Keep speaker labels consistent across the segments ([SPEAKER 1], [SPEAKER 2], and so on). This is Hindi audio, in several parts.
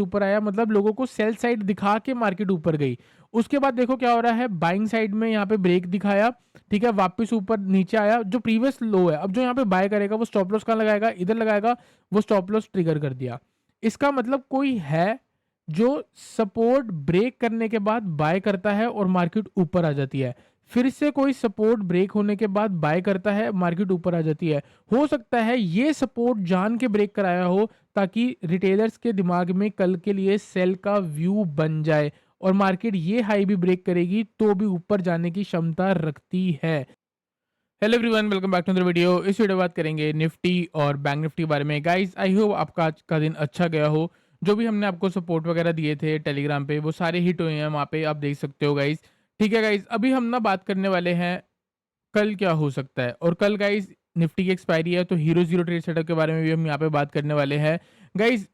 [SPEAKER 1] ऊपर आया, मतलब लोगों को सेल साइड दिखा के मार्केट ऊपर गई। उसके बाद देखो क्या हो रहा है, बाइंग साइड में यहाँ पे ब्रेक दिखाया, ठीक है, वापस ऊपर नीचे आया, जो प्रीवियस लो है। अब जो यहाँ पे बाय करेगा वो स्टॉप लॉस कहाँ लगाएगा, इधर लगाएगा, वो स्टॉप लॉस ट्रिगर कर दिया। इसका मतलब कोई है जो सपोर्ट ब्रेक करने के बाद बाय करता है और मार्केट ऊपर आ जाती है, फिर से कोई सपोर्ट ब्रेक होने के बाद बाय करता है, मार्केट ऊपर आ जाती है। हो सकता है ये सपोर्ट जान के ब्रेक कराया हो, ताकि रिटेलर्स के दिमाग में कल के लिए सेल का व्यू बन जाए और मार्केट ये हाई भी ब्रेक करेगी तो भी ऊपर जाने की क्षमता रखती है। Hello everyone, welcome back to the video. इस वीडियो बात करेंगे निफ्टी और बैंक निफ्टी के बारे में। गाइस, आई होप आपका आज का दिन अच्छा गया हो। जो भी हमने आपको सपोर्ट वगैरह दिए थे टेलीग्राम पे, वो सारे हिट हुए हैं, वहाँ पे आप देख सकते हो गाइस। ठीक है गाइस, अभी हम ना बात करने वाले हैं कल क्या हो सकता है। और कल गाइस निफ्टी की एक्सपायरी है, तो हीरो जीरो ट्रेड सेटअप के बारे में भी हम यहाँ पे बात करने वाले हैं। गाइस,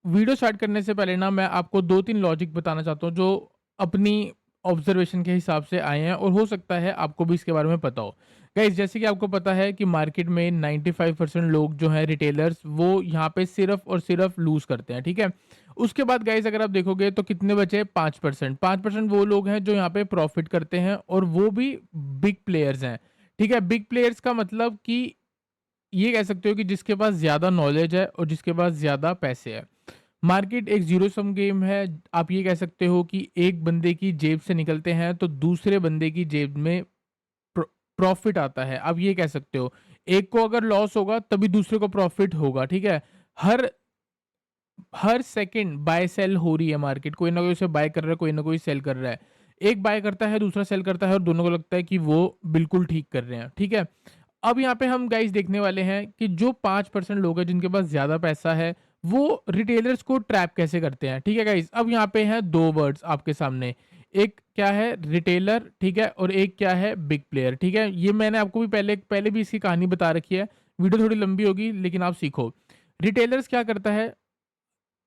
[SPEAKER 1] वीडियो स्टार्ट करने से पहले ना मैं आपको 2-3 लॉजिक बताना चाहता हूँ, जो अपनी ऑब्जर्वेशन के हिसाब से आए हैं और हो सकता है आपको भी इसके बारे में पता हो। गाइस, जैसे कि आपको पता है कि मार्केट में 95% लोग जो हैं रिटेलर्स, वो यहाँ पे सिर्फ और सिर्फ लूज करते हैं, ठीक है। उसके बाद गाइस अगर आप देखोगे तो कितने बचे, 5%। 5% वो लोग हैं जो यहाँ पे प्रॉफिट करते हैं, और वो भी बिग प्लेयर्स हैं, ठीक है। बिग प्लेयर्स का मतलब कि ये कह सकते हो कि जिसके पास ज़्यादा नॉलेज है और जिसके पास ज़्यादा पैसे है। मार्केट एक ज़ीरो सम गेम है। आप ये कह सकते हो कि एक बंदे की जेब से निकलते हैं तो दूसरे बंदे की जेब में प्र प्रॉफ़िट आता है। आप ये कह सकते हो। एक को अगर लॉस होगा तभी दूसरे को प्रॉफ़िट होगा, ठीक है? हर हर सेकंड बाय सेल हो रही है मार्केट, कोई ना कोई उसे बाय कर रहा है, कोई ना कोई सेल कर रहा है। एक बाय करता है, दूसरा सेल करता है और दोनों को लगता है कि वो बिल्कुल ठीक कर रहे हैं, ठीक है। अब यहाँ पे हम गाइस देखने वाले हैं कि जो 5% लोग हैं जिनके पास ज़्यादा पैसा है, वो रिटेलर्स को ट्रैप कैसे करते हैं, ठीक है गाइस। अब यहाँ पे हैं 2 वर्ड्स आपके सामने, एक क्या है रिटेलर, ठीक है, और एक क्या है बिग प्लेयर, ठीक है। ये मैंने आपको भी पहले पहले भी इसकी कहानी बता रखी है, वीडियो थोड़ी लंबी होगी लेकिन आप सीखो। रिटेलर्स क्या करता है,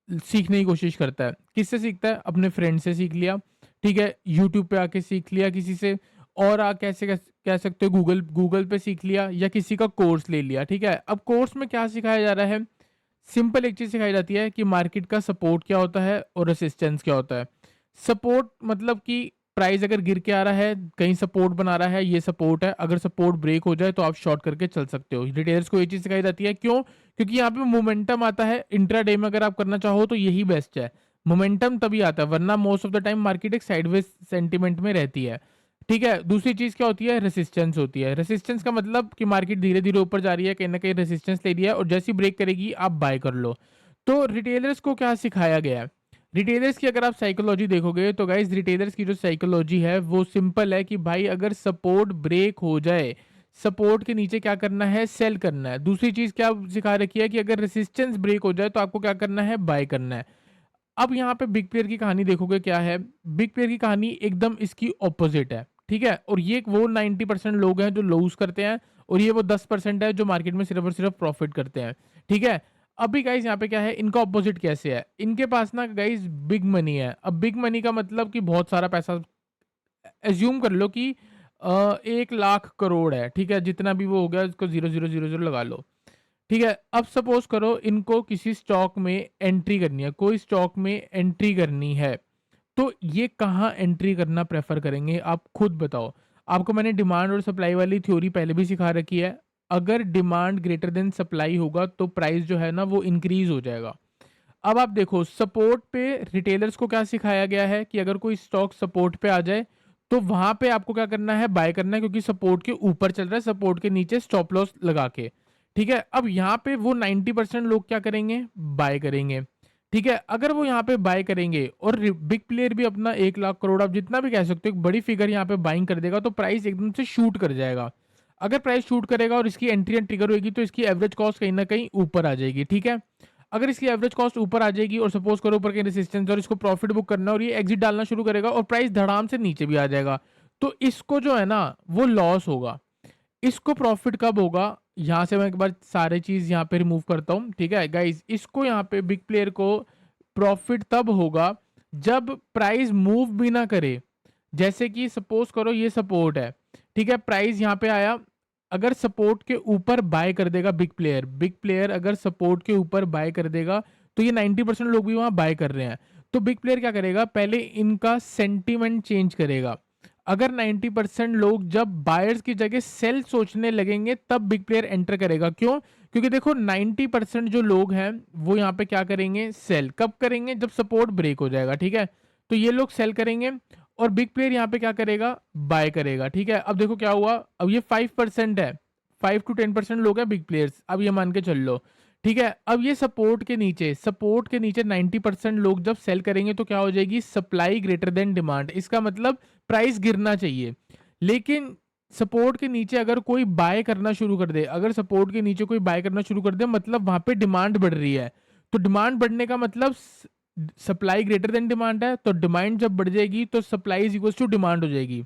[SPEAKER 1] सीखने की कोशिश करता है। किससे सीखता है? अपने फ्रेंड से सीख लिया, ठीक है, यूट्यूब पे आके सीख लिया किसी से, और कैसे कह सकते हो गूगल गूगल पे सीख लिया, या किसी का कोर्स ले लिया, ठीक है। अब कोर्स में क्या सिखाया जा रहा है? सिंपल एक चीज़ सिखाई जाती है कि मार्केट का सपोर्ट क्या होता है और रेसिस्टेंस क्या होता है। सपोर्ट मतलब कि प्राइस अगर गिर के आ रहा है, कहीं सपोर्ट बना रहा है, ये सपोर्ट है, अगर सपोर्ट ब्रेक हो जाए तो आप शॉर्ट करके चल सकते हो। रिटेलर्स को ये चीज़ सिखाई जाती है, क्यों? क्योंकि यहाँ पे मोमेंटम आता है, इंट्राडे में अगर आप करना चाहो तो यही बेस्ट है। मोमेंटम तभी आता है, वरना most of the time market एक साइडवेज सेंटीमेंट में रहती है, ठीक है। दूसरी चीज़ क्या होती है? रेसिस्टेंस होती है। रेसिस्टेंस का मतलब कि मार्केट धीरे-धीरे ऊपर जा रही है, कहीं न कहीं रेसिस्टेंस ले रही है और जैसे ही ब्रेक करेगी आप बाय कर लो। तो रिटेलर्स को क्या सिखाया गया है? रिटेलर्स की अगर आप साइकोलॉजी देखोगे तो गाइस रिटेलर्स की जो साइकोलॉजी है वो सिंपल है कि भाई अगर सपोर्ट ब्रेक हो जाए, सपोर्ट के नीचे क्या करना है? सेल करना है। दूसरी चीज़ क्या सिखा रखी है कि अगर रेसिस्टेंस ब्रेक हो जाए तो आपको क्या करना है? बाय करना है। अब यहाँ पे बिग पेयर की कहानी देखोगे क्या है? बिग पेयर की कहानी एकदम इसकी ऑपोजिट है, ठीक है? और ये वो 90% लोग हैं जो लूज़ करते हैं, और ये वो 10% है जो मार्केट में सिर्फ़ और सिर्फ़ प्रॉफ़िट करते हैं, ठीक है? अभी गाइज़ यहाँ पे क्या है, इनका ऑपोजिट कैसे है? इनके पास ना गाइज़ बिग मनी है। अब बिग मनी का मतलब कि बहुत सारा पैसा, एज़्यूम कर लो कि 1 लाख करोड़ है, ठीक है? जितना भी वो हो गया उसको 0,000 लगा लो। ठीक है, अब सपोज करो इनको किसी स्टॉक में एंट्री करनी है, कोई स्टॉक में एंट्री करनी है, तो ये कहाँ एंट्री करना प्रेफर करेंगे? आप खुद बताओ। आपको मैंने डिमांड और सप्लाई वाली थ्योरी पहले भी सिखा रखी है। अगर डिमांड ग्रेटर देन सप्लाई होगा तो प्राइस जो है ना वो इंक्रीज हो जाएगा। अब आप देखो सपोर्ट पे रिटेलर्स को क्या सिखाया गया है कि अगर कोई स्टॉक सपोर्ट पे आ जाए तो वहां पे आपको क्या करना है? बाय करना है, क्योंकि सपोर्ट के ऊपर चल रहा है, सपोर्ट के नीचे स्टॉप लॉस लगा के, ठीक है। अब यहाँ पे वो 90% लोग क्या करेंगे? बाय करेंगे, ठीक है। अगर वो यहाँ पे बाय करेंगे और बिग प्लेयर भी अपना 1 लाख करोड़, आप जितना भी कह सकते हो, एक बड़ी फिगर यहाँ पे बाइंग कर देगा तो प्राइस एकदम से शूट कर जाएगा। अगर प्राइस शूट करेगा और इसकी एंट्री ट्रिगर होगी तो इसकी एवरेज कॉस्ट कहीं ना कहीं ऊपर आ जाएगी, ठीक है। अगर इसकी एवरेज कॉस्ट ऊपर आ जाएगी और सपोज करो ऊपर के रेजिस्टेंस और इसको प्रॉफिट बुक करना और ये एग्जिट डालना शुरू करेगा और प्राइस धड़ाम से नीचे भी आ जाएगा, तो इसको जो है ना वो लॉस होगा। इसको प्रॉफिट कब होगा? यहाँ से मैं एक बार सारे चीज़ यहाँ पे रिमूव करता हूँ, ठीक है गाइज। इसको यहाँ पे बिग प्लेयर को प्रॉफिट तब होगा जब प्राइस मूव भी ना करे। जैसे कि सपोज करो ये सपोर्ट है, ठीक है, प्राइस यहाँ पे आया, अगर सपोर्ट के ऊपर बाय कर देगा बिग प्लेयर, बिग प्लेयर अगर सपोर्ट के ऊपर बाय कर देगा तो ये 90% लोग भी वहाँ बाय कर रहे हैं। तो बिग प्लेयर क्या करेगा, पहले इनका सेंटीमेंट चेंज करेगा। अगर 90% लोग जब बायर्स की जगह सेल सोचने लगेंगे तब बिग प्लेयर एंटर करेगा। क्यों? क्योंकि देखो 90% जो लोग हैं वो यहाँ पे क्या करेंगे, सेल कब करेंगे, जब सपोर्ट ब्रेक हो जाएगा, ठीक है। तो ये लोग सेल करेंगे और बिग प्लेयर यहाँ पे क्या करेगा, बाय करेगा, ठीक है। अब देखो क्या हुआ, अब ये 5% है, 5 to 10% लोग हैं बिग प्लेयर्स, अब ये मान के चल लो, ठीक है। अब ये सपोर्ट के नीचे 90% लोग जब सेल करेंगे तो क्या हो जाएगी, सप्लाई ग्रेटर देन डिमांड। इसका मतलब प्राइस गिरना चाहिए। लेकिन सपोर्ट के नीचे अगर कोई बाय करना शुरू कर दे, अगर सपोर्ट के नीचे कोई बाय करना शुरू कर दे, मतलब वहां पे डिमांड बढ़ रही है। तो डिमांड बढ़ने का मतलब सप्लाई ग्रेटर देन डिमांड है, तो डिमांड जब बढ़ जाएगी तो supply is equals to demand हो जाएगी।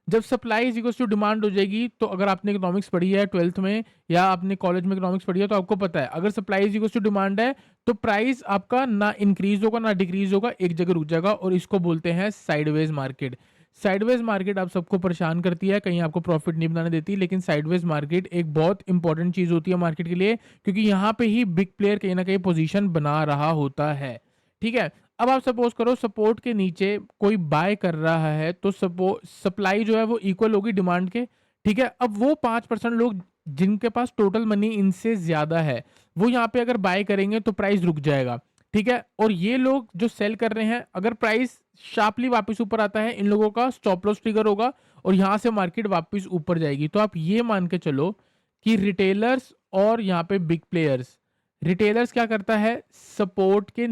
[SPEAKER 1] जब supply is equals to demand हो जाएगी, तो अगर आपने इकोनॉमिक्स पढ़ी है 12th में या आपने कॉलेज में इकोनॉमिक्स पढ़ी है तो आपको पता है, अगर supply is equals to demand है तो प्राइस आपका ना इंक्रीज होगा ना डिक्रीज होगा, एक जगह रुक जाएगा, और इसको बोलते हैं साइडवेज मार्केट। साइडवेज मार्केट आप सबको परेशान करती है, कहीं आपको प्रॉफिट नहीं बनाने देती, लेकिन साइडवेज मार्केट एक बहुत इंपॉर्टेंट चीज होती है मार्केट के लिए, क्योंकि यहाँ पे ही बिग प्लेयर कहीं ना कहीं पोजीशन बना रहा होता है, ठीक है। अब आप सपोज करो सपोर्ट के नीचे कोई बाय कर रहा है, तो सप्लाई जो है वो इक्वल होगी डिमांड के, ठीक है। अब वो 5% लोग जिनके पास टोटल मनी इनसे ज्यादा है, वो यहाँ पे अगर बाय करेंगे तो प्राइस रुक जाएगा, ठीक है। और ये लोग जो सेल कर रहे हैं, अगर प्राइस शार्पली वापस ऊपर आता है, इन लोगों का स्टॉप लॉस ट्रिगर होगा और यहाँ से मार्केट वापस ऊपर जाएगी। तो आप ये मान के चलो कि रिटेलर्स और यहाँ पे बिग प्लेयर्स, रिटेलर्स क्या करता है, सपोर्ट के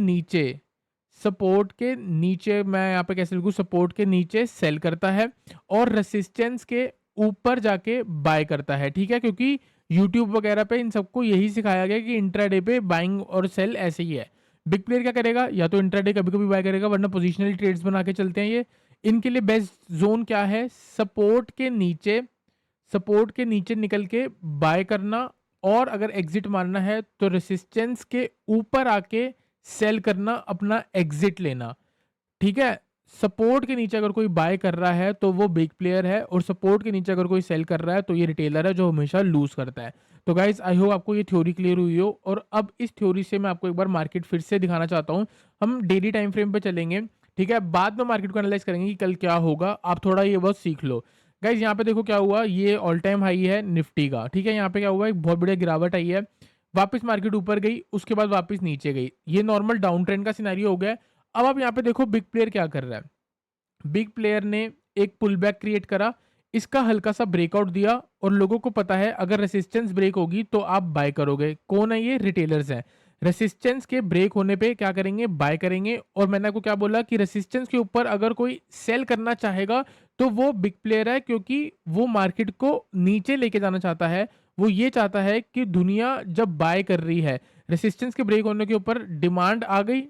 [SPEAKER 1] नीचे मैं यहाँ पे कैसे लिखूं, सपोर्ट के नीचे सेल करता है और रेसिस्टेंस के ऊपर जाके बाय करता है, ठीक है। क्योंकि यूट्यूब वगैरह पे इन सबको यही सिखाया गया कि इंट्राडे पे बाइंग और सेल ऐसे ही है। बिग प्लेयर क्या करेगा, या तो इंट्राडे कभी कभी बाय करेगा, वरना पोजिशनल ट्रेड्स बना के चलते हैं ये। इनके लिए बेस्ट जोन क्या है, सपोर्ट के नीचे निकल के बाय करना, और अगर एग्जिट मारना है तो रेसिस्टेंस के ऊपर आके सेल करना, अपना एग्जिट लेना, ठीक है। सपोर्ट के नीचे अगर कोई बाय कर रहा है तो वो बिग प्लेयर है, और सपोर्ट के नीचे अगर कोई सेल कर रहा है तो ये रिटेलर है जो हमेशा लूज करता है। तो गाइस आई होप आपको ये थ्योरी क्लियर हुई हो, और अब इस थ्योरी से मैं आपको एक बार मार्केट फिर से दिखाना चाहता हूँ। हम डेली टाइम फ्रेम पे चलेंगे, ठीक है, बाद में मार्केट को एनालाइज करेंगे कि कल क्या होगा, आप थोड़ा ये बस सीख लो। गाइस यहाँ पे देखो क्या हुआ, ये ऑल टाइम हाई है निफ्टी का, ठीक है। यहाँ पे क्या हुआ, एक बहुत बढ़िया गिरावट आई है, वापस मार्केट ऊपर गई, उसके बाद वापस नीचे गई, ये नॉर्मल डाउन ट्रेंड का सिनेरियो हो गया। अब आप यहाँ पे देखो बिग प्लेयर क्या कर रहा है, बिग प्लेयर ने एक पुल बैक क्रिएट करा, इसका हल्का सा ब्रेकआउट दिया, और लोगों को पता है अगर रेसिस्टेंस ब्रेक होगी तो आप बाय करोगे। कौन है ये, रिटेलर्स हैं। रेसिस्टेंस के ब्रेक होने पे क्या करेंगे, बाय करेंगे। और मैंने आपको क्या बोला कि रेसिस्टेंस के ऊपर अगर कोई सेल करना चाहेगा तो वो बिग प्लेयर है, क्योंकि वो मार्केट को नीचे लेके जाना चाहता है। वो ये चाहता है कि दुनिया जब बाय कर रही है, रेसिस्टेंस के ब्रेक होने के ऊपर डिमांड आ गई,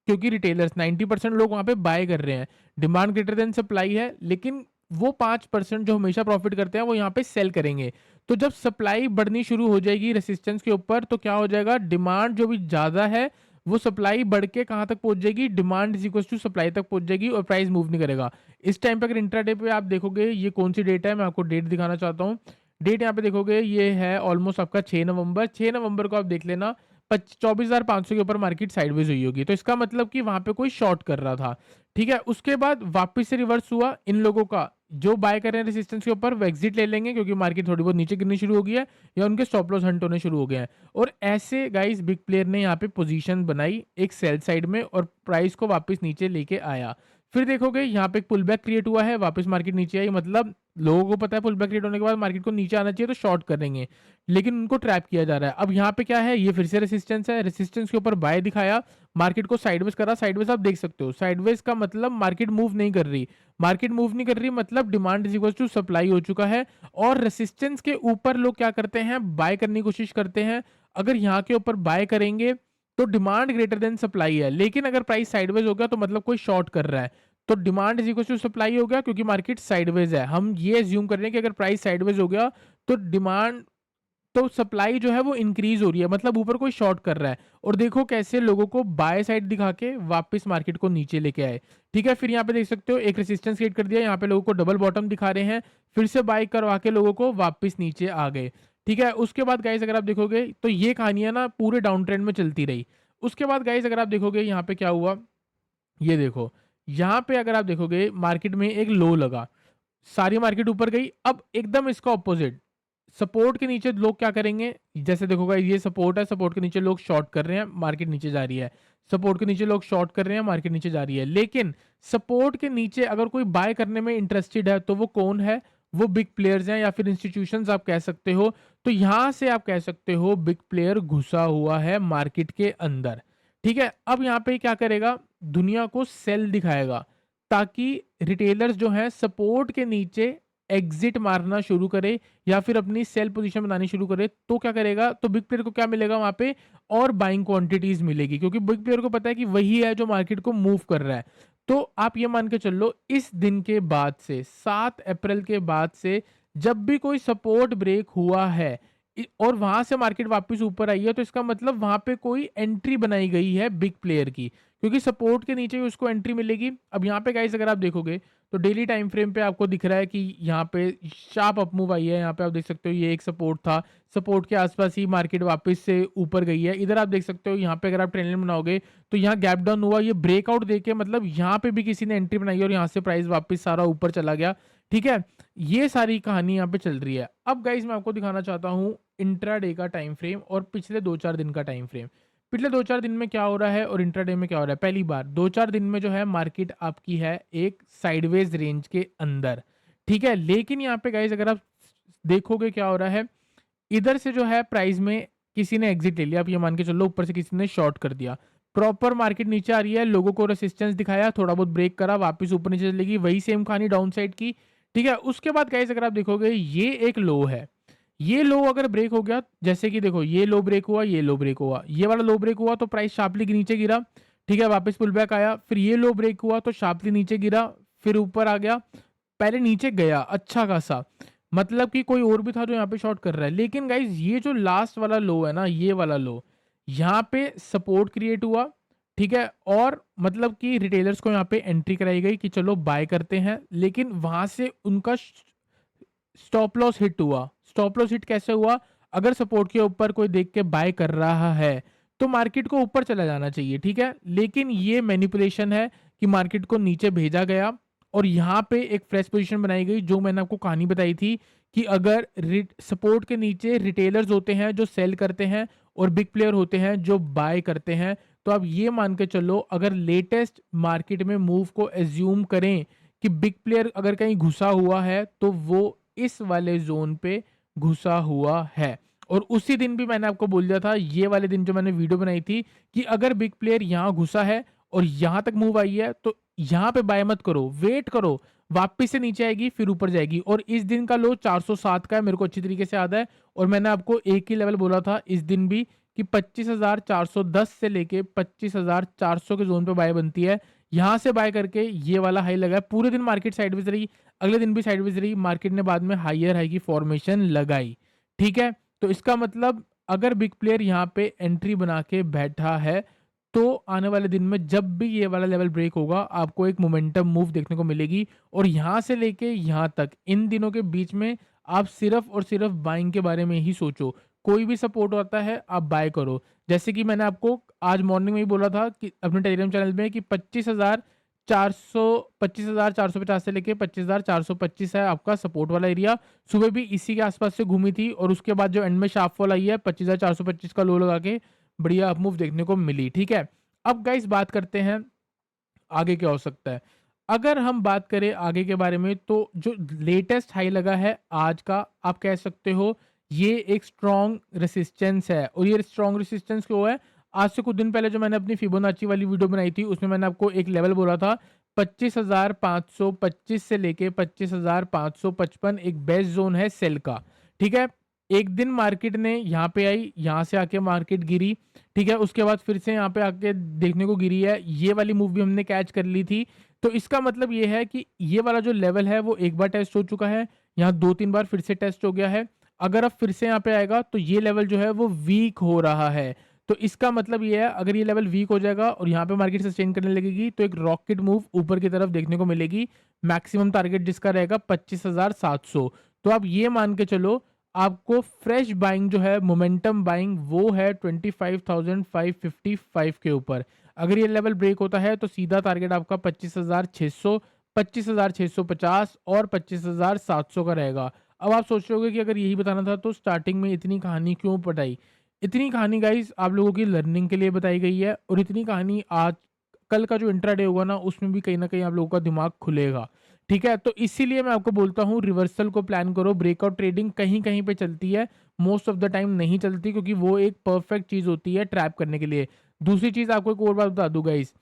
[SPEAKER 1] क्योंकि रिटेलर्स 90% लोग वहां पे बाय कर रहे हैं, डिमांड ग्रेटर देन सप्लाई है, लेकिन वो 5% जो हमेशा प्रॉफिट करते हैं वो यहाँ पे सेल करेंगे। तो जब सप्लाई बढ़नी शुरू हो जाएगी रेसिस्टेंस के ऊपर, तो क्या हो जाएगा, डिमांड जो भी ज्यादा है वो सप्लाई बढ़ के कहाँ तक पहुंच जाएगी, demand is equal to supply तक पहुंच जाएगी, और प्राइस मूव नहीं करेगा। इस टाइम पे अगर इंट्राडे पे आप देखोगे, ये कौन सी डेट है, मैं आपको डेट दिखाना चाहता हूँ। डेट यहाँ पे देखोगे, ये है ऑलमोस्ट आपका 6 नवंबर। 6 नवंबर को आप देख लेना, 24,500 के ऊपर मार्केट साइडवेज हुई होगी, तो इसका मतलब कि वहां पे कोई शॉर्ट कर रहा था, ठीक है। उसके बाद वापस से रिवर्स हुआ, इन लोगों का जो बाय कर रहे हैं रेसिस्टेंस के ऊपर वो एग्जिट ले लेंगे, क्योंकि मार्केट थोड़ी बहुत नीचे गिरनी शुरू हो गई है, या उनके स्टॉप लॉस हंट होने शुरू हो गए हैं। और ऐसे गाइस बिग प्लेयर ने यहाँ पे पोजीशन बनाई एक सेल साइड में, और प्राइस को वापस नीचे लेके आया। फिर देखोगे यहाँ पे एक पुल बैक क्रिएट हुआ है, वापस मार्केट नीचे आई, मतलब लोगों को पता है पुल बैक क्रिएट होने के बाद मार्केट को नीचे आना चाहिए तो शॉर्ट करेंगे, लेकिन उनको ट्रैप किया जा रहा है। अब यहाँ पे क्या है, ये फिर से रेसिस्टेंस है, रेसिस्टेंस के ऊपर बाय दिखाया, मार्केट को साइडवेज करा। साइडवेज आप देख सकते हो, साइडवेज का मतलब मार्केट मूव नहीं कर रही, मार्केट मूव नहीं कर रही मतलब demand is equal to supply हो चुका है, और रेसिस्टेंस के ऊपर लोग क्या करते हैं, बाय करने की कोशिश करते हैं। अगर यहाँ के ऊपर बाय करेंगे तो डिमांड ग्रेटर देन सप्लाई है, लेकिन अगर प्राइस साइडवेज हो गया तो मतलब कोई शॉर्ट कर रहा है, तो demand is equal to supply हो गया, क्योंकि मार्केट साइडवेज है। हम ये एज्यूम कर रहे हैं कि अगर प्राइस साइडवेज हो गया तो डिमांड, तो सप्लाई जो है वो इंक्रीज हो रही है, मतलब ऊपर कोई शॉर्ट कर रहा है। और देखो कैसे लोगों को बाय साइड दिखा के वापस मार्केट को नीचे लेके आए, ठीक है। फिर यहाँ पे देख सकते हो एक रेसिस्टेंस क्रिएट कर दिया, यहाँ पे लोगों को डबल बॉटम दिखा रहे हैं, फिर से बाय करवा के लोगों को वापस नीचे आ गए, ठीक है। उसके बाद गाइस अगर आप देखोगे तो ये कहानियां ना पूरे डाउन ट्रेंड में चलती रही। उसके बाद गाइस अगर आप देखोगे यहाँ पे क्या हुआ, ये देखो, यहाँ पे अगर आप देखोगे मार्केट में एक लो लगा, सारी मार्केट ऊपर गई। अब एकदम इसका ऑपोजिट, सपोर्ट के नीचे लोग क्या करेंगे, जैसे देखो गाइस ये सपोर्ट है, सपोर्ट के नीचे लोग शॉर्ट कर रहे हैं, मार्केट नीचे जा रही है। सपोर्ट के नीचे लोग शॉर्ट कर रहे हैं, मार्केट नीचे जा रही है। लेकिन सपोर्ट के नीचे अगर कोई बाय करने में इंटरेस्टेड है तो वो कौन है, वो बिग प्लेयर्स हैं या फिर इंस्टीट्यूशंस आप कह सकते हो। तो यहां से आप कह सकते हो बिग प्लेयर घुसा हुआ है मार्केट के अंदर। ठीक है, अब यहाँ पे क्या करेगा, दुनिया को सेल दिखाएगा ताकि रिटेलर्स जो हैं सपोर्ट के नीचे एग्जिट मारना शुरू करे या फिर अपनी सेल पोजीशन बनानी शुरू करे। तो क्या करेगा, तो बिग प्लेयर को क्या मिलेगा वहां पे, और बाइंग क्वांटिटीज मिलेगी, क्योंकि बिग प्लेयर को पता है कि वही है जो मार्केट को मूव कर रहा है। तो आप ये मान के चलो इस दिन के बाद से 7 अप्रैल के बाद से जब भी कोई सपोर्ट ब्रेक हुआ है और वहां से मार्केट वापस ऊपर आई है, तो इसका मतलब वहां पे कोई एंट्री बनाई गई है बिग प्लेयर की, क्योंकि सपोर्ट के नीचे ही उसको एंट्री मिलेगी। अब यहाँ पे गाइस अगर आप देखोगे तो डेली टाइम फ्रेम पे आपको दिख रहा है कि यहाँ पे शार्प अप मूव आई है। यहाँ पे आप देख सकते हो ये एक सपोर्ट था, सपोर्ट के आसपास ही मार्केट वापस से ऊपर गई है। इधर आप देख सकते हो यहाँ पे अगर आप ट्रेंड लाइन बनाओगे तो यहाँ गैप डाउन हुआ, ये ब्रेकआउट देके मतलब यहाँ पे भी किसी ने एंट्री बनाई है और यहाँ से प्राइस वापस सारा ऊपर चला गया। ठीक है, ये सारी कहानी यहाँ पे चल रही है। अब गाइस मैं आपको दिखाना चाहता हूँ इंट्राडे का टाइम फ्रेम और पिछले 2-4 दिन का टाइम फ्रेम। पिछले 2-4 दिन में क्या हो रहा है और इंट्राडे में क्या हो रहा है। पहली बार 2-4 दिन में जो है मार्केट आपकी है एक साइडवेज रेंज के अंदर। ठीक है, लेकिन यहाँ पे गाइस अगर आप देखोगे क्या हो रहा है, इधर से जो है प्राइस में किसी ने एग्जिट ले लिया। आप ये मान के चलो ऊपर से किसी ने शॉर्ट कर दिया, प्रॉपर मार्केट नीचे आ रही है, लोगों को रेसिस्टेंस दिखाया, थोड़ा बहुत ब्रेक करा, वापस ऊपर नीचे चलेगी, वही सेम कहानी डाउन साइड की। ठीक है, उसके बाद गाइस अगर आप देखोगे ये एक लो है, ये लो अगर ब्रेक हो गया, जैसे कि देखो ये लो ब्रेक हुआ, ये लो ब्रेक हुआ, ये वाला लो ब्रेक हुआ तो प्राइस शार्पली नीचे गिरा। ठीक है, वापस पुल बैक आया, फिर ये लो ब्रेक हुआ तो शार्पली नीचे गिरा, फिर ऊपर आ गया, पहले नीचे गया अच्छा खासा, मतलब कि कोई और भी था जो यहाँ पे शॉर्ट कर रहा है। लेकिन गाइज ये जो लास्ट वाला लो है ना, ये वाला लो, यहाँ पे सपोर्ट क्रिएट हुआ। ठीक है, और मतलब कि रिटेलर्स को यहाँ पे एंट्री कराई गई कि चलो बाय करते हैं, लेकिन वहां से उनका स्टॉप लॉस हिट हुआ। स्टॉप लॉस हिट कैसे हुआ, अगर सपोर्ट के ऊपर कोई देख के बाय कर रहा है तो मार्केट को ऊपर चला जाना चाहिए। ठीक है, लेकिन ये मैनिपुलेशन है कि मार्केट को नीचे भेजा गया और यहाँ पे एक फ्रेश पोजीशन बनाई गई, जो मैंने आपको कहानी बताई थी कि अगर सपोर्ट के नीचे रिटेलर्स होते हैं जो सेल करते हैं और बिग प्लेयर होते हैं जो बाय करते हैं। तो आप ये मान के चलो अगर लेटेस्ट मार्केट में मूव को एज्यूम करें कि बिग प्लेयर अगर कहीं घुसा हुआ है तो वो इस वाले जोन पे घुसा हुआ है। और उसी दिन भी मैंने आपको बोल दिया था, ये वाले दिन जो मैंने वीडियो बनाई थी, कि अगर बिग प्लेयर यहाँ घुसा है और यहाँ तक मूव आई है तो यहाँ पे बाय मत करो, वेट करो, वापस से नीचे आएगी फिर ऊपर जाएगी। और इस दिन का लो 407 का है, मेरे को अच्छी तरीके से याद है। और मैंने आपको एक ही लेवल बोला था इस दिन भी कि 25,410 से लेके 25,400 के जोन पे बाय बनती है। यहाँ से बाय करके ये वाला हाई लगा है, पूरे दिन मार्केट साइडवेज रही, अगले दिन भी साइडवेज रही, मार्केट ने बाद में हायर हाई की फॉर्मेशन लगाई। ठीक है, तो इसका मतलब अगर बिग प्लेयर यहाँ पे एंट्री बना के बैठा है तो आने वाले दिन में जब भी ये वाला लेवल ब्रेक होगा आपको एक मोमेंटम मूव देखने को मिलेगी। और यहाँ से लेके यहाँ तक इन दिनों के बीच में आप सिर्फ और सिर्फ बाइंग के बारे में ही सोचो। कोई भी सपोर्ट आता है आप बाय करो। जैसे कि मैंने आपको आज मॉर्निंग में ही बोला था कि अपने टेलीग्राम चैनल में कि 25,450 से लेके 25,425 है आपका सपोर्ट वाला एरिया। सुबह भी इसी के आसपास से घूमी थी और उसके बाद जो एंड में शार्प फॉल आई है 25,425 का लो लगा के बढ़िया अप मूव देखने को मिली। ठीक है, अब गाइस बात करते हैं आगे क्या हो सकता है। अगर हम बात करें आगे के बारे में तो जो लेटेस्ट हाई लगा है आज का, आप कह सकते हो ये एक स्ट्रॉन्ग रेसिस्टेंस है। और ये स्ट्रॉन्ग रेसिस्टेंस क्यों है, आज से कुछ दिन पहले जो मैंने अपनी फिबोनाची वाली वीडियो बनाई थी उसमें मैंने आपको एक लेवल बोला था 25,525 से लेके 25,555 एक बेस्ट जोन है सेल का। ठीक है, एक दिन मार्केट ने यहाँ पे आई, यहाँ से आके मार्केट गिरी। ठीक है, उसके बाद फिर से यहाँ पे आके देखने को गिरी है, ये वाली मूव भी हमने कैच कर ली थी। तो इसका मतलब ये है कि ये वाला जो लेवल है वो एक बार टेस्ट हो चुका है, यहाँ 2-3 बार फिर से टेस्ट हो गया है। अगर अब फिर से यहाँ पे आएगा तो ये लेवल जो है वो वीक हो रहा है। तो इसका मतलब ये है अगर ये लेवल वीक हो जाएगा और यहाँ पे मार्केट सस्टेन करने लगेगी तो एक रॉकेट मूव ऊपर की तरफ देखने को मिलेगी। मैक्सिमम टारगेट जिसका रहेगा 25,700। तो आप ये मान के चलो आपको फ्रेश बाइंग जो है, मोमेंटम बाइंग, वो है 25,555 के ऊपर। अगर ये लेवल ब्रेक होता है तो सीधा टारगेट आपका 25,600, 25,650 और 25,700 का रहेगा। अब आप सोच रहे होंगे कि अगर यही बताना था तो स्टार्टिंग में इतनी कहानी क्यों बताई? इतनी कहानी गाइस आप लोगों की लर्निंग के लिए बताई गई है, और इतनी कहानी आज कल का जो इंट्राडे होगा ना, उसमें भी कहीं न कहीं आप लोगों का दिमाग खुलेगा। ठीक है? तो इसीलिए मैं आपको बोलता हूँ रिवर्सल को प्लान करो, ब्रेकआउट ट्रेडिंग कहीं-कहीं पे चलती है, मोस्ट ऑफ द टाइम नहीं चलती, क्योंकि वो एक परफेक्ट चीज़ होती है ट्रैप करने के लिए। दूसरी चीज़ आपको एक और बात बता दूँ गाइस,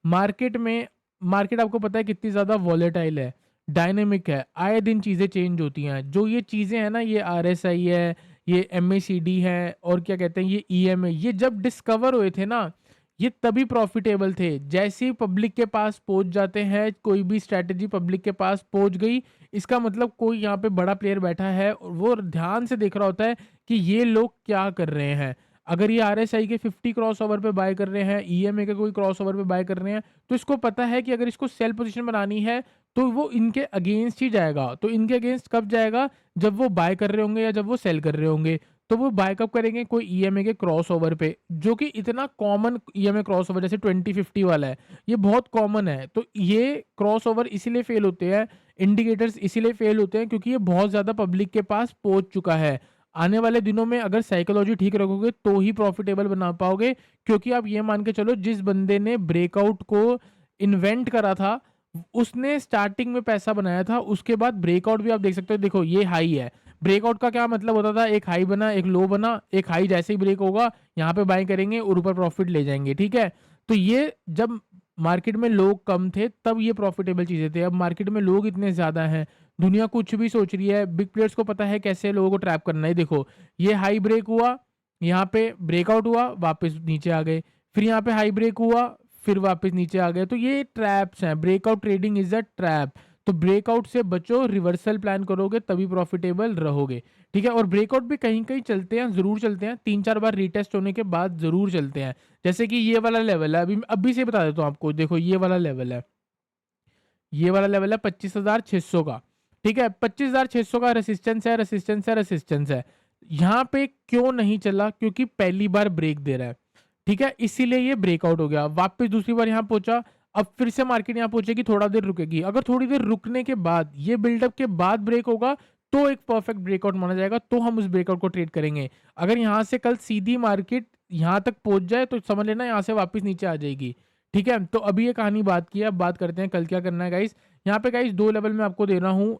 [SPEAKER 1] मार्केट में मार्केट आपको पता है कितनी ज़्यादा वॉलेटाइल है, डायनामिक है, आए दिन चीज़ें चेंज होती हैं। जो ये चीज़ें हैं ना, ये आरएसआई है, ये एमएसीडी है, और क्या कहते हैं, ये ईएम है, ये जब डिस्कवर हुए थे ना, ये तभी प्रॉफिटेबल थे। जैसे ही पब्लिक के पास पहुँच जाते हैं, कोई भी स्ट्रैटेजी पब्लिक के पास पहुँच गई, इसका मतलब कोई यहाँ पे बड़ा प्लेयर बैठा है और वो ध्यान से देख रहा होता है कि ये लोग क्या कर रहे हैं। अगर ये आरएसआई के 50 क्रॉसओवर पे बाय कर रहे हैं, ईएमए के कोई क्रॉसओवर पे बाय कर रहे हैं, तो इसको पता है कि अगर इसको सेल पोजीशन बनानी है, तो वो इनके अगेंस्ट ही जाएगा। तो इनके अगेंस्ट कब जाएगा? जब वो बाय कर रहे होंगे या जब वो सेल कर रहे होंगे। तो वो बाय कब करेंगे? कोई ईएमए के क्रॉसओवर पे, जो कि इतना कॉमन ईएमए क्रॉसओवर जैसे 2050 वाला है, ये बहुत कॉमन है। तो ये क्रॉसओवर इसीलिए फेल होते हैं, इंडिकेटर्स इसीलिए फेल होते हैं, क्योंकि ये बहुत ज़्यादा पब्लिक के पास पहुँच चुका है। आने वाले दिनों में अगर साइकोलॉजी ठीक रखोगे तो ही प्रॉफिटेबल बना पाओगे, क्योंकि आप ये मान के चलो, जिस बंदे ने ब्रेकआउट को इन्वेंट करा था, उसने स्टार्टिंग में पैसा बनाया था, उसके बाद ब्रेकआउट भी आप देख सकते हो। देखो ये हाई है, ब्रेकआउट का क्या मतलब होता था? एक हाई बना, एक लो बना, एक हाई जैसे ही ब्रेक होगा यहाँ पे बाय करेंगे और ऊपर प्रॉफिट ले जाएंगे। ठीक है? तो ये जब मार्केट में लोग कम थे तब ये प्रॉफिटेबल चीजें थे। अब मार्केट में लोग इतने ज्यादा हैं, दुनिया कुछ भी सोच रही है, बिग प्लेयर्स को पता है कैसे लोगों को ट्रैप करना है। देखो ये हाई ब्रेक हुआ, यहाँ पे ब्रेकआउट हुआ, वापस नीचे आ गए, फिर यहाँ पे हाई ब्रेक हुआ, फिर वापस नीचे आ गए। तो ये ट्रैप्स हैं, breakout trading is a trap. तो ब्रेकआउट से बचो, रिवर्सल प्लान करोगे तभी प्रॉफिटेबल रहोगे। ठीक है? और ब्रेकआउट भी कहीं कहीं चलते हैं, जरूर चलते हैं, 3-4 बार रीटेस्ट होने के बाद जरूर चलते हैं। जैसे कि ये वाला लेवल है, अभी से बता देता हूँ आपको। देखो ये वाला लेवल है, ये वाला लेवल है 25,600 का। ठीक है? 25,600 का रेसिस्टेंस है, रेसिस्टेंस है, रेसिस्टेंस है। यहाँ पे क्यों नहीं चला? क्योंकि पहली बार ब्रेक दे रहा है। ठीक है? इसीलिए ये ब्रेकआउट हो गया, वापस दूसरी बार यहाँ पहुंचा। अब फिर से मार्केट यहाँ पहुंचेगी, थोड़ा देर रुकेगी। अगर थोड़ी देर रुकने के बाद, ये बिल्डअप के बाद ब्रेक होगा, तो एक परफेक्ट ब्रेकआउट माना जाएगा, तो हम उस ब्रेकआउट को ट्रेड करेंगे। अगर यहाँ से कल सीधी मार्केट यहाँ तक पहुंच जाए तो समझ लेना यहाँ से वापस नीचे आ जाएगी। ठीक है? तो अभी ये कहानी बात की है, अब बात करते हैं कल क्या करना है गाइस। यहाँ पे गाइस 2 लेवल मैं आपको दे रहा हूँ।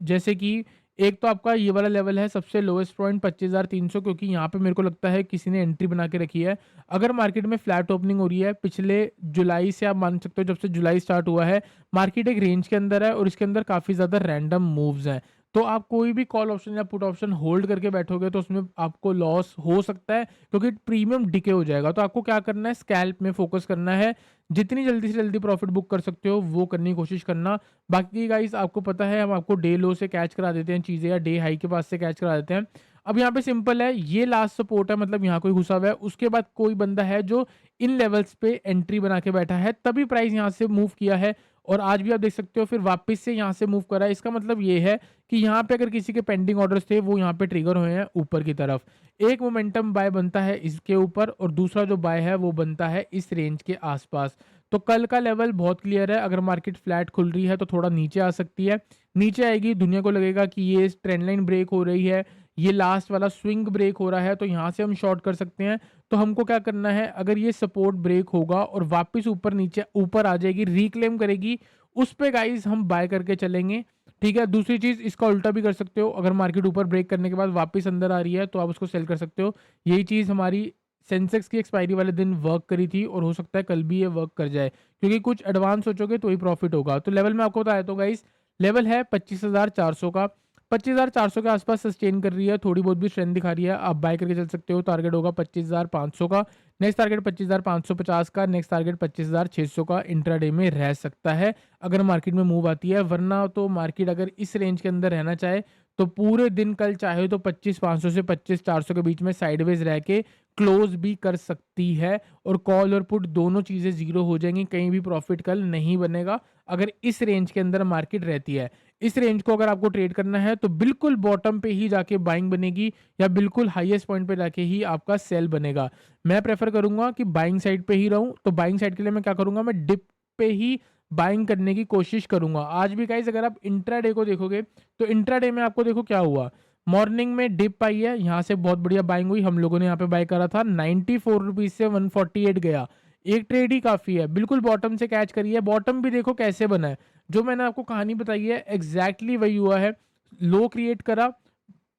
[SPEAKER 1] जैसे कि एक तो आपका ये वाला लेवल है, सबसे लोएस्ट पॉइंट 25,300, क्योंकि यहाँ पे मेरे को लगता है किसी ने एंट्री बना के रखी है। अगर मार्केट में फ्लैट ओपनिंग हो रही है पिछले जुलाई से, आप मान सकते हो जब से जुलाई स्टार्ट हुआ है, मार्केट एक रेंज के अंदर है और इसके अंदर काफ़ी ज़्यादा रैंडम मूव्स हैं। तो आप कोई भी कॉल ऑप्शन या पुट ऑप्शन होल्ड करके बैठोगे तो उसमें आपको लॉस हो सकता है, क्योंकि प्रीमियम डिके हो जाएगा। तो आपको क्या करना है? स्कैल्प में फोकस करना है, जितनी जल्दी से जल्दी प्रॉफिट बुक कर सकते हो वो करने की कोशिश करना। बाकी गाइस आपको पता है, हम आपको डे लो से कैच करा देते हैं चीज़ें, या डे हाई के पास से कैच करा देते हैं। अब यहाँ पे सिंपल है, ये लास्ट सपोर्ट है, मतलब यहाँ कोई घुसा हुआ है, उसके बाद कोई बंदा है जो इन लेवल्स पे एंट्री बना के बैठा है, तभी प्राइस यहाँ से मूव किया है, और आज भी आप देख सकते हो फिर वापस से यहाँ से मूव करा है। इसका मतलब ये है कि यहाँ पे अगर किसी के पेंडिंग ऑर्डर्स थे वो यहाँ पे ट्रिगर हुए हैं ऊपर की तरफ। एक मोमेंटम बाय बनता है इसके ऊपर, और दूसरा जो बाय है वो बनता है इस रेंज के आसपास। तो कल का लेवल बहुत क्लियर है, अगर मार्केट फ्लैट खुल रही है तो थोड़ा नीचे आ सकती है, नीचे आएगी, दुनिया को लगेगा कि ये ट्रेंड लाइन ब्रेक हो रही है, ये लास्ट वाला स्विंग ब्रेक हो रहा है, तो यहाँ से हम शॉर्ट कर सकते हैं। तो हमको क्या करना है? अगर ये सपोर्ट ब्रेक होगा और वापस ऊपर नीचे ऊपर आ जाएगी, रिक्लेम करेगी, उस पे गाइस हम बाय करके चलेंगे। ठीक है? दूसरी चीज, इसका उल्टा भी कर सकते हो, अगर मार्केट ऊपर ब्रेक करने के बाद वापस अंदर आ रही है तो आप उसको सेल कर सकते हो। यही चीज हमारी सेंसेक्स की एक्सपायरी वाले दिन वर्क करी थी, और हो सकता है कल भी ये वर्क कर जाए, क्योंकि कुछ एडवांस सोचोगे तो ही प्रॉफिट होगा। तो लेवल मैं आपको बताया तो गाइस, लेवल है 25,400 का, 25,400 के आसपास सस्टेन कर रही है, थोड़ी बहुत भी स्ट्रेंथ दिखा रही है, आप बाय करके चल सकते हो। टारगेट होगा 25,500 का, नेक्स्ट टारगेट 25,550 का, नेक्स्ट टारगेट 25,600 का इंट्राडे में रह सकता है अगर मार्केट में मूव आती है। वरना तो मार्केट अगर इस रेंज के अंदर रहना चाहे तो पूरे दिन कल चाहे तो 25,500 से 25,400 के बीच में साइडवेज रह के क्लोज भी कर सकती है और कॉल और पुट दोनों चीज़ें ज़ीरो हो जाएंगी, कहीं भी प्रॉफिट कल नहीं बनेगा अगर इस रेंज के अंदर मार्केट रहती है। इस रेंज को अगर आपको ट्रेड करना है तो बिल्कुल बॉटम पे ही जाके बाइंग बनेगी या बिल्कुल हाईएस्ट पॉइंट पे जाके ही आपका सेल बनेगा। मैं प्रेफर करूंगा कि बाइंग साइड पे ही रहूं, तो बाइंग साइड के लिए मैं क्या करूंगा, मैं डिप पे ही बाइंग करने की कोशिश करूंगा। आज भी गाइस अगर आप इंट्राडे को देखोगे तो इंट्राडे में आपको देखो क्या हुआ, मॉर्निंग में डिप आई है, यहाँ से बहुत बढ़िया बाइंग हुई, हम लोगों ने यहाँ पे बाय करा था 94 रुपीज से 148 गया। एक ट्रेड ही काफी है, बिल्कुल बॉटम से कैच करी है। बॉटम भी देखो कैसे बना है, जो मैंने आपको कहानी बताई है एग्जैक्टली वही हुआ है। लो क्रिएट करा,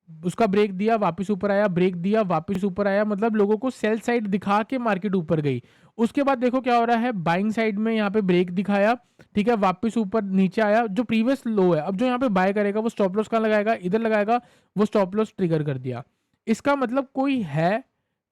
[SPEAKER 1] उसका ब्रेक दिया, वापस ऊपर आया, ब्रेक दिया, वापस ऊपर आया, मतलब लोगों को सेल साइड दिखा के मार्केट ऊपर गई। उसके बाद देखो क्या हो रहा है, बाइंग साइड में यहाँ पे ब्रेक दिखाया, ठीक है, वापस ऊपर नीचे आया, जो प्रीवियस लो है। अब जो यहाँ पे बाय करेगा वो स्टॉप लॉस कहाँ लगाएगा, इधर लगाएगा, वो स्टॉप लॉस ट्रिगर कर दिया। इसका मतलब कोई है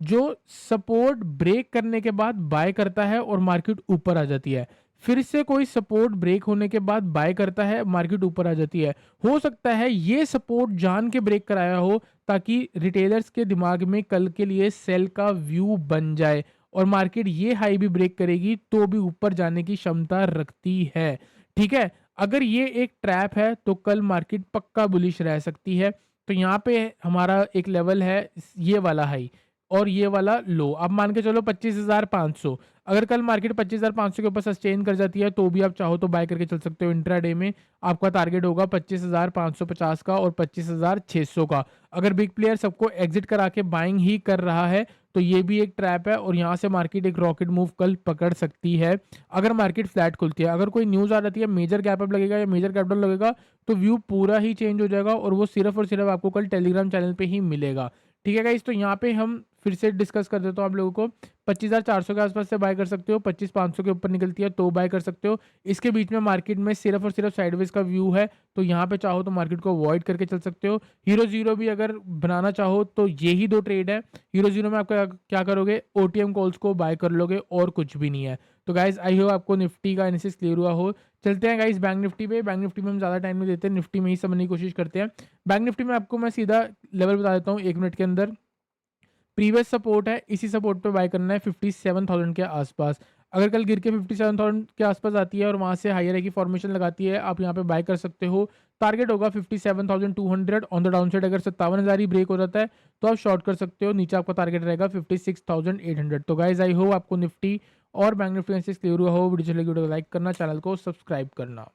[SPEAKER 1] जो सपोर्ट ब्रेक करने के बाद बाय करता है और मार्केट ऊपर आ जाती है, फिर से कोई सपोर्ट ब्रेक होने के बाद बाय करता है, मार्केट ऊपर आ जाती है। हो सकता है ये सपोर्ट जान के ब्रेक कराया हो ताकि रिटेलर्स के दिमाग में कल के लिए सेल का व्यू बन जाए और मार्केट ये हाई भी ब्रेक करेगी तो भी ऊपर जाने की क्षमता रखती है। ठीक है, अगर ये एक ट्रैप है तो कल मार्केट पक्का बुलिश रह सकती है। तो यहाँ पे हमारा एक लेवल है ये वाला हाई और ये वाला लो। अब मान के चलो 25,500, अगर कल मार्केट 25,500 के ऊपर सस्टेन कर जाती है तो भी आप चाहो तो बाय करके चल सकते हो। इंट्राडे में आपका टारगेट होगा 25,550 का और 25,600 का। अगर बिग प्लेयर सबको एग्जिट करा के बाइंग ही कर रहा है तो ये भी एक ट्रैप है और यहाँ से मार्केट एक रॉकेट मूव कल पकड़ सकती है अगर मार्केट फ्लैट खुलती है। अगर कोई न्यूज़ आ जाती है मेजर गैप अप लगेगा या मेजर कैपिटल लगेगा तो व्यू पूरा ही चेंज हो जाएगा और वो सिर्फ और सिर्फ आपको कल टेलीग्राम चैनल पे ही मिलेगा। ठीक है गाइस, तो यहाँ पे हम फिर से डिस्कस कर देता हूँ आप लोगों को। 25,400 के आसपास से बाय कर सकते हो, 25,500 के ऊपर निकलती है तो बाय कर सकते हो। इसके बीच में मार्केट में सिर्फ और सिर्फ साइडवेज का व्यू है तो यहाँ पे चाहो तो मार्केट को अवॉइड करके चल सकते हो। हीरो जीरो भी अगर बनाना चाहो तो यही दो ट्रेड है। हीरो जीरो में आपका क्या करोगे, ओटीएम कॉल्स को बाय कर लोगे और कुछ भी नहीं है। तो गाइज आई होप आपको निफ्टी का एनालिसिस क्लियर हुआ हो। चलते हैं गाइज बैंक निफ्टी पे। बैंक निफ्टी में हम ज़्यादा टाइम नहीं देते, निफ्टी में ही समझने की कोशिश करते हैं। बैंक निफ्टी में आपको मैं सीधा लेवल बता देता हूँ 1 मिनट के अंदर। प्रीवियस सपोर्ट है, इसी सपोर्ट पे बाय करना है 57,000 के आसपास। अगर कल गिर के 57,000 के आसपास आती है और वहां से हायर की फॉर्मेशन लगाती है, आप यहाँ पे बाय कर सकते हो। टारगेट होगा 57,200 ऑन द डाउन साइड। अगर 57,000 ही ब्रेक हो जाता है तो आप शॉर्ट कर सकते हो। नीचे आपका टारगेट रहेगा 56,800। तो गाइज आई होप आपको निफ्टी और बैंक निफ्टी से क्लियर हुआ हो। वीडियो चलेगी, वीडियो को लाइक करना, चैनल को सब्सक्राइब करना।